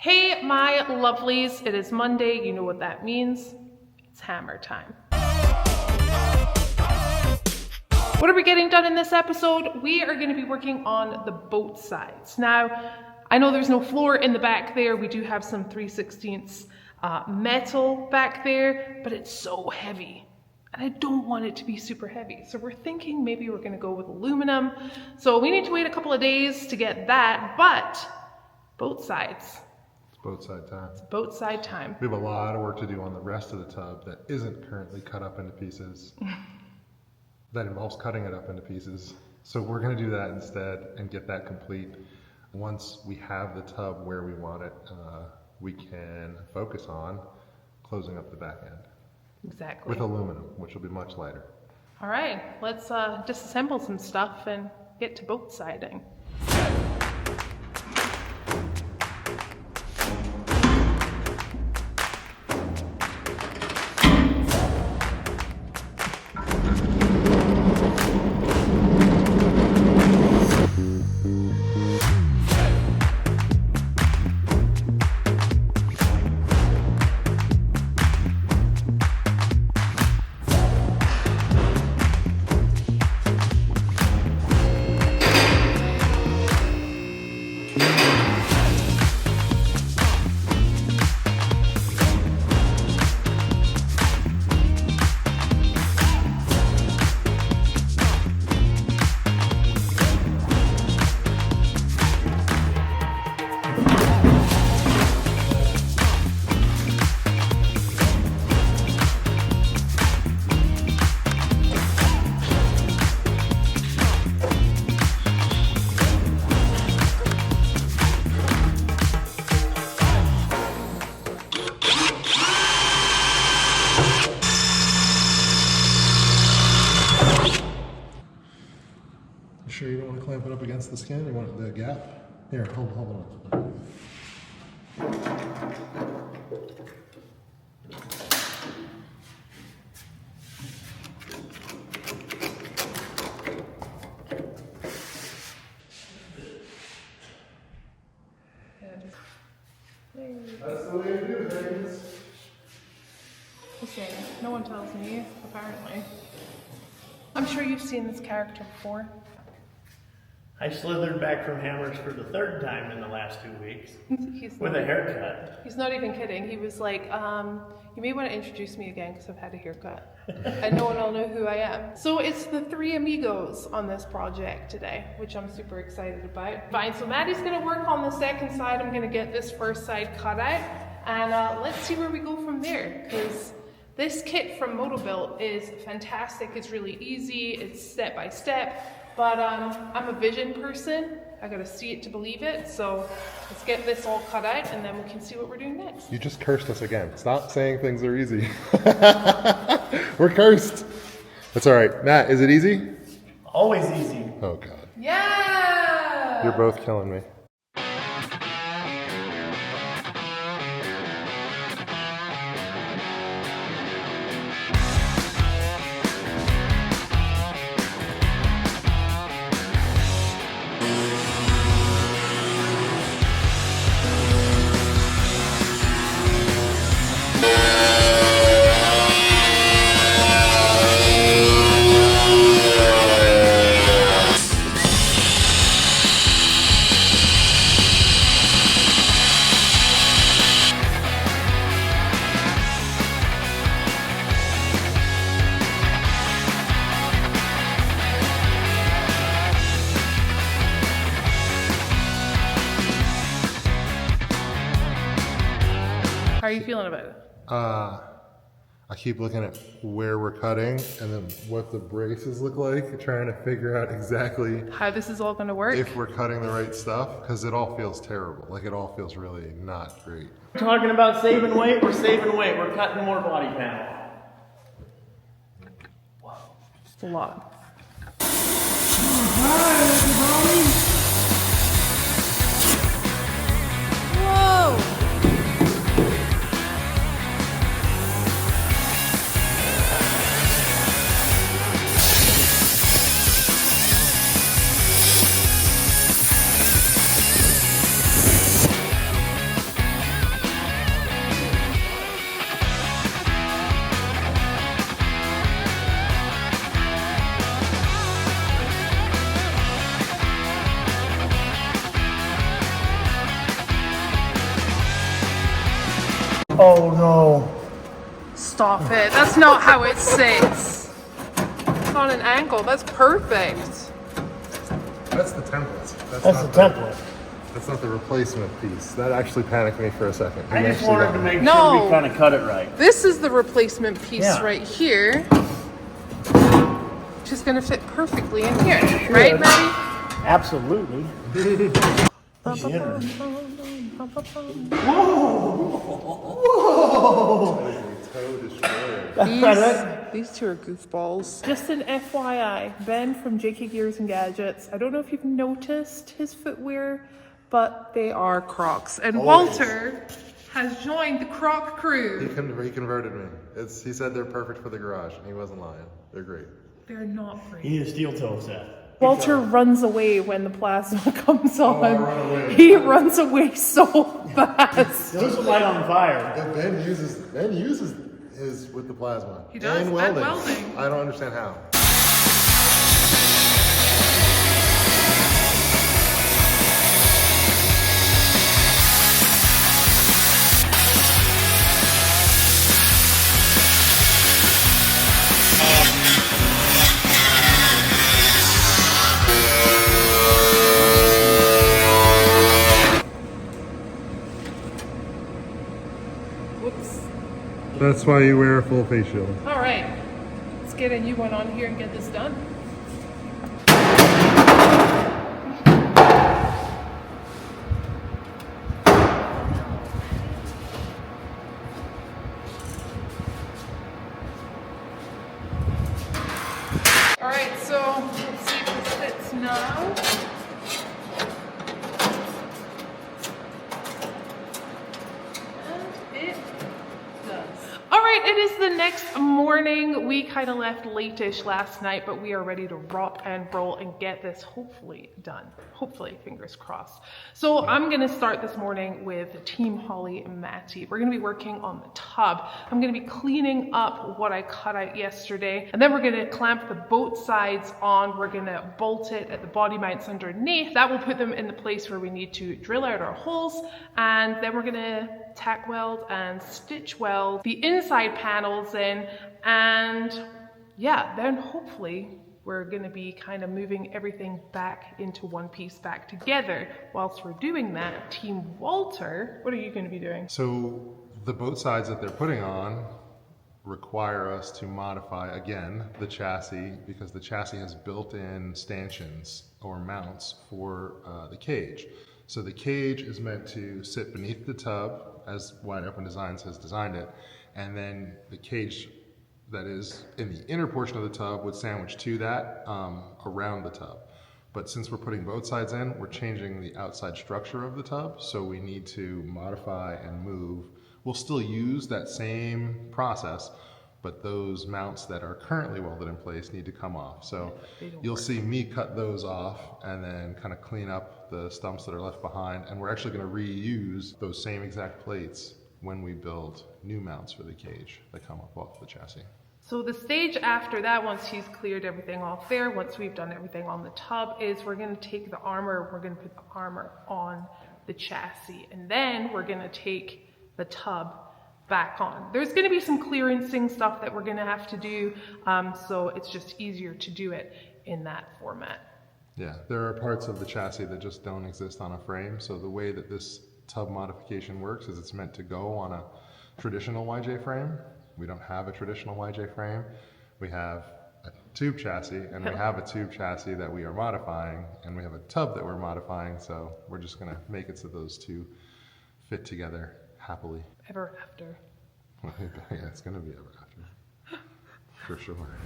Hey, my lovelies, it is Monday. You know what that means. It's hammer time. What are we getting done in this episode? We are going to be working on the boat sides. Now, I know there's no floor in the back there. We do have some 3/16 metal back there, but it's so heavy. And I don't want it to be super heavy. So we're thinking maybe we're going to go with aluminum. So we need to wait a couple of days to get that, but boat sides. Boat side time. It's boat side time. We have a lot of work to do on the rest of the tub that isn't currently cut up into pieces. That involves cutting it up into pieces. So we're going to do that instead and get that complete. Once we have the tub where we want it, we can focus on closing up the back end. Exactly. With aluminum, which will be much lighter. All right, let's disassemble some stuff and get to boat siding. Sure you don't want to clamp it up against the skin? You want the gap? Here, hold on. That's the way to do things. Okay, no one tells me, apparently. I'm sure you've seen this character before. I slithered back from Hammers for the third time in the last 2 weeks He's with a haircut. He's not even kidding. He was like, you may want to introduce me again because I've had a haircut. And no one will know who I am. So it's the three amigos on this project today, which I'm super excited about. Fine, so Maddie's going to work on the second side. I'm going to get this first side cut out. And let's see where we go from there. Because this kit from Motobilt is fantastic. It's really easy. It's step by step. But I'm a vision person. I gotta see it to believe it. So let's get this all cut out and then we can see what we're doing next. You just cursed us again. Stop saying things are easy. We're cursed. That's all right. Matt, is it easy? Always easy. Oh, God. Yeah! You're both killing me. How are you feeling about it? I keep looking at where we're cutting and then what the braces look like, trying to figure out exactly How this is all gonna work? if we're cutting the right stuff, because it all feels terrible. Like, it all feels really not great. Talking about saving weight, we're saving weight. We're cutting more body panel. Whoa. It's a lot. Hi, everybody! Whoa! Oh no. Stop it. That's not how it sits. It's on an angle. That's perfect. That's the template. That's not the template. That's not the replacement piece. That actually panicked me for a second. I just wanted to make No. sure we kind of cut it right. This is the replacement piece Yeah. right here. Which is going to fit perfectly in here. Right, Maddie? Absolutely. These two are goofballs. Just an FYI, Ben from JK Gears and Gadgets. I don't know if you've noticed his footwear, but they are Crocs. And Walter has joined the Croc crew. He converted me. He said they're perfect for the garage, and he wasn't lying. They're great. They're not great. You need a steel toe set. Walter runs away when the plasma comes on. I run away. He runs away so fast. Those are light on fire. But Ben uses his with the plasma. He does, And and welding. welding. I don't understand how. Whoops. That's why you wear a full face shield. All right, let's get a new one on here and get this done. All right, so let's see if this fits now. And it does. All right, it is the next morning. We kind of left late-ish last night, but we are ready to rock and roll and get this hopefully done. Hopefully, fingers crossed. So I'm gonna start this morning with Team Holly and Matty. We're gonna be working on the tub. I'm gonna be cleaning up what I cut out yesterday, and then we're gonna clamp the boat sides on. We're gonna bolt it at the body mounts underneath. That will put them in the place where we need to drill out our holes, and then we're gonna tack weld and stitch weld the inside panels in, and yeah, then hopefully we're going to be kind of moving everything back into one piece back together. Whilst we're doing that, Team Walter, what are you going to be doing? So the boat sides that they're putting on require us to modify again the chassis, because the chassis has built-in stanchions or mounts for the cage. So the cage is meant to sit beneath the tub as Wide Open Designs has designed it, and then the cage that is in the inner portion of the tub would sandwich to that around the tub. But since we're putting both sides in, we're changing the outside structure of the tub, so we need to modify and move. We'll still use that same process, but those mounts that are currently welded in place need to come off. So you'll see me cut those off and then kind of clean up the stumps that are left behind, and we're actually going to reuse those same exact plates when we build new mounts for the cage that come up off the chassis. So the stage after that, once he's cleared everything off there, once we've done everything on the tub, is we're going to take the armor, we're going to put the armor on the chassis, and then we're going to take the tub back on. There's going to be some clearancing stuff that we're going to have to do, so it's just easier to do it in that format. Yeah, there are parts of the chassis that just don't exist on a frame, so the way that this tub modification works is it's meant to go on a traditional YJ frame. We don't have a traditional YJ frame. We have a tube chassis, and we have a tube chassis that we are modifying, and we have a tub that we're modifying, so we're just going to make it so those two fit together happily. Ever after. Yeah, it's going to be ever after. For sure.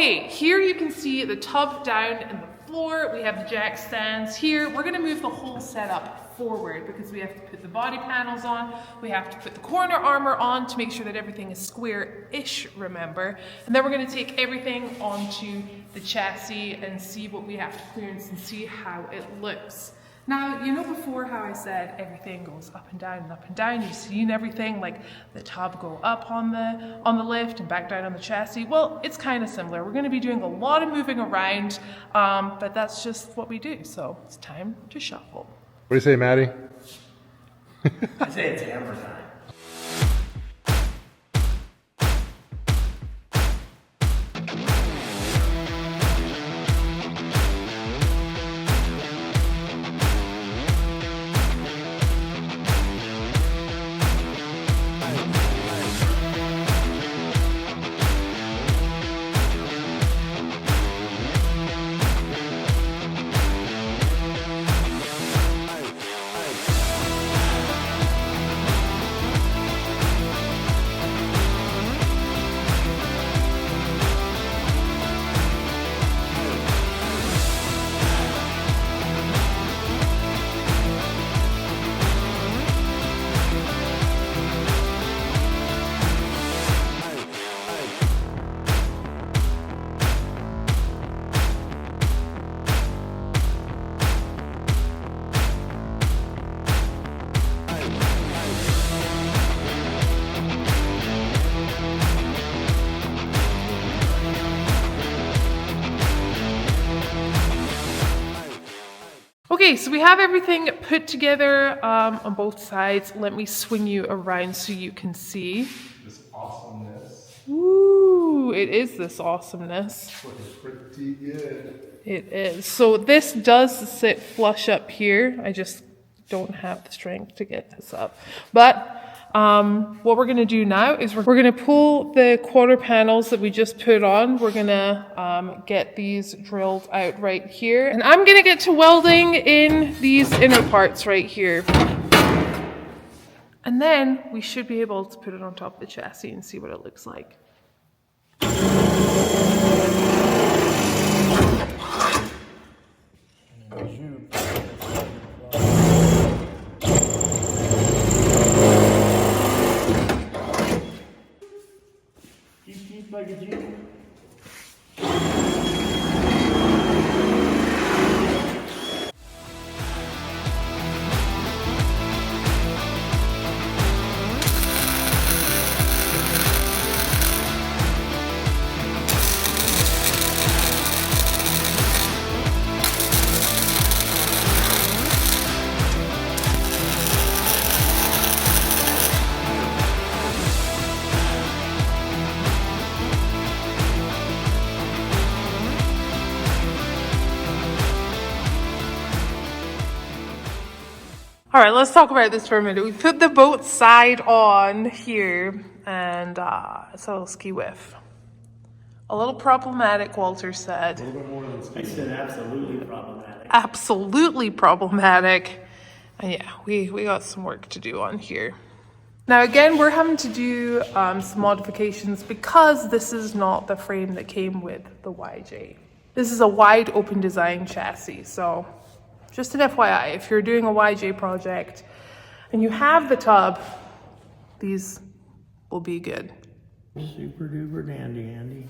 Okay, here you can see the tub down in the floor. We have the jack stands here. We're gonna move the whole setup forward because we have to put the body panels on. We have to put the corner armor on to make sure that everything is square-ish, remember? And then we're gonna take everything onto the chassis and see what we have to clearance and see how it looks. Now, you know before how I said everything goes up and down, you've seen everything, like the tub go up on the lift and back down on the chassis? Well, it's kind of similar. We're gonna be doing a lot of moving around, but that's just what we do, so it's time to shuffle. What do you say, Maddie? I say it's hammer time. Okay, so we have everything put together on both sides. Let me swing you around so you can see. This awesomeness. Ooh, it is this awesomeness. Looking pretty good. It is. So this does sit flush up here. I just don't have the strength to get this up. But what we're going to do now is we're going to pull the quarter panels that we just put on. We're going to get these drilled out right here. And I'm going to get to welding in these inner parts right here. And then we should be able to put it on top of the chassis and see what it looks like. All right, let's talk about this for a minute. We put the boat side on here, and it's a little ski whiff. A little problematic, Walter said. A little bit more than I ski. said absolutely problematic. Absolutely problematic. And yeah, we got some work to do on here. Now again, we're having to do some modifications because this is not the frame that came with the YJ. This is a wide open design chassis, so just an FYI, if you're doing a YJ project and you have the tub, these will be good. Super duper dandy, Andy.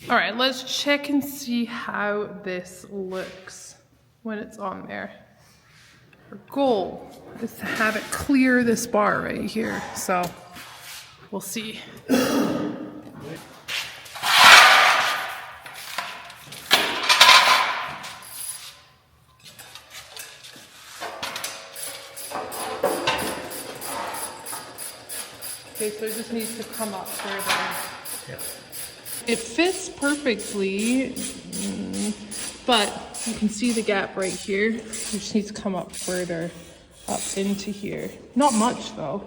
All right, let's check and see how this looks when it's on there. Our goal is to have it clear this bar right here, so we'll see. Okay, so it just needs to come up further. Yeah. It fits perfectly. But you can see the gap right here. You just need to come up further up into here. Not much though.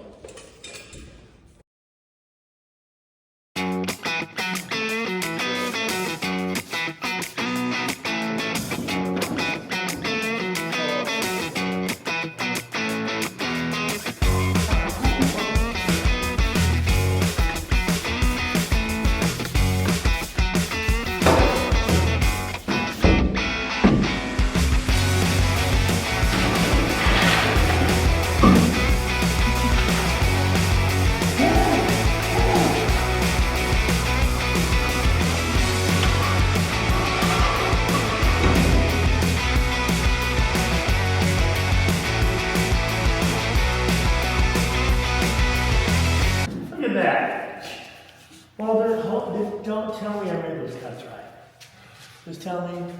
Look at that. Well, don't tell me I made those cuts right. Just tell me.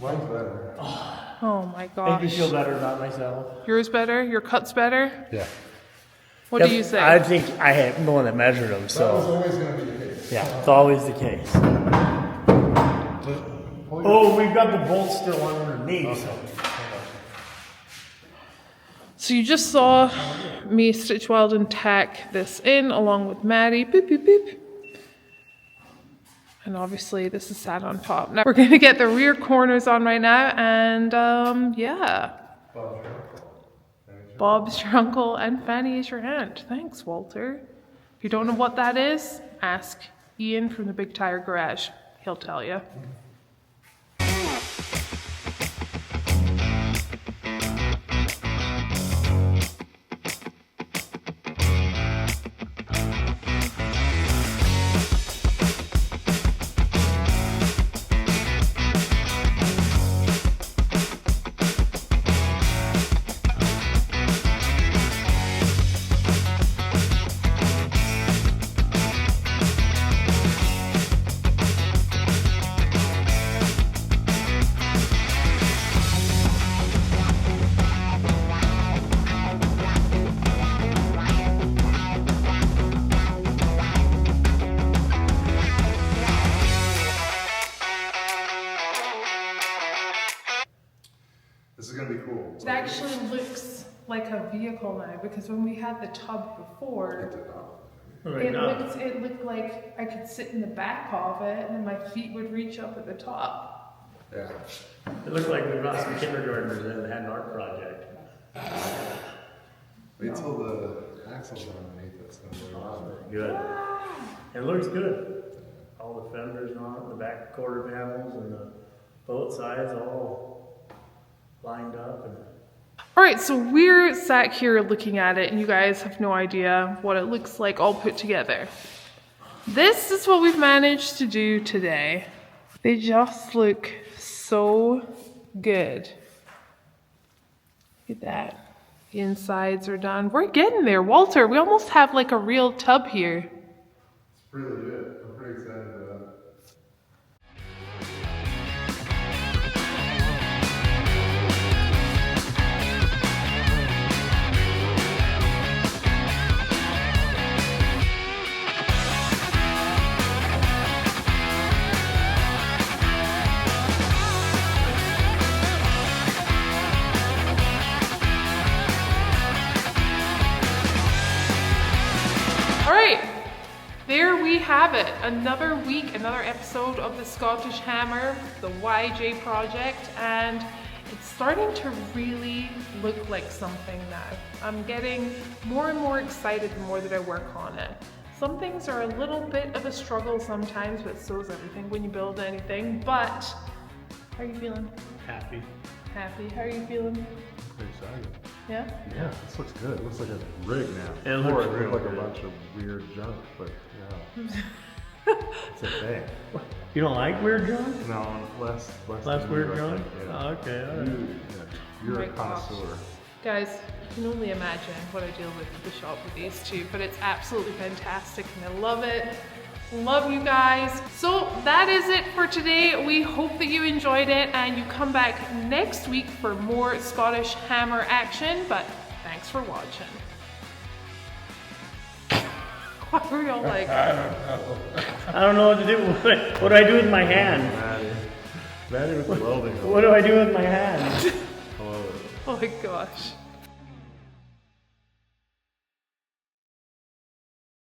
Mine's better. Oh my Make gosh. me feel better about myself. Yours better? Your cut's better? Yeah. What do you say? I think I am the one that measured them, That was so always going to be the case. yeah, it's always the case. Oh, we've got the bolts still on underneath. So you just saw me stitch weld and tack this in along with Maddie. Boop, boop, boop. And obviously this is sat on top. Now we're gonna get the rear corners on right now, and yeah. Bob's your uncle and Fanny is your aunt. Thanks, Walter. If you don't know what that is, ask Ian from the Big Tire Garage. He'll tell you. This is going to be cool. It actually looks like a vehicle now, because when we had the tub before, it looked like I could sit in the back of it and then my feet would reach up at the top. Yeah. It looked like we brought some kindergartners in that had an art project. Wait till the axles are underneath. It's going to be awesome. Good. It looks good. All the fenders on it, the back quarter panels, and the both sides all lined up. And All right, so we're sat here looking at it and you guys have no idea what it looks like all put together. This is what we've managed to do today. They just look so good. Look at that. The insides are done. We're getting there. Walter, we almost have like a real tub here. It's really good. I'm pretty excited about it. All right, there we have it. Another week, another episode of the Scottish Hammer, the YJ project, and it's starting to really look like something now. I'm getting more and more excited the more that I work on it. Some things are a little bit of a struggle sometimes, but so is everything when you build anything. But how are you feeling? happy. Happy? How are you feeling? Pretty excited. Yeah? Yeah, this looks good. It looks like a rig now. It looks Before real looked like good. a bunch of weird junk, but yeah. It's a thing. You don't like weird junk? No, less Less weird I junk? think, yeah. Oh, okay, all right. You're Oh a my gosh. connoisseur. Guys, you can only imagine what I deal with at the shop with these two, but it's absolutely fantastic and I love it. Love you guys. So that is it for today. We hope that you enjoyed it and you come back next week for more Scottish Hammer action, but thanks for watching. Why were y'all like? I don't know what to do. What do I do with my hand? Manny with the welding. What do I do with my hands? I love it. Oh my gosh.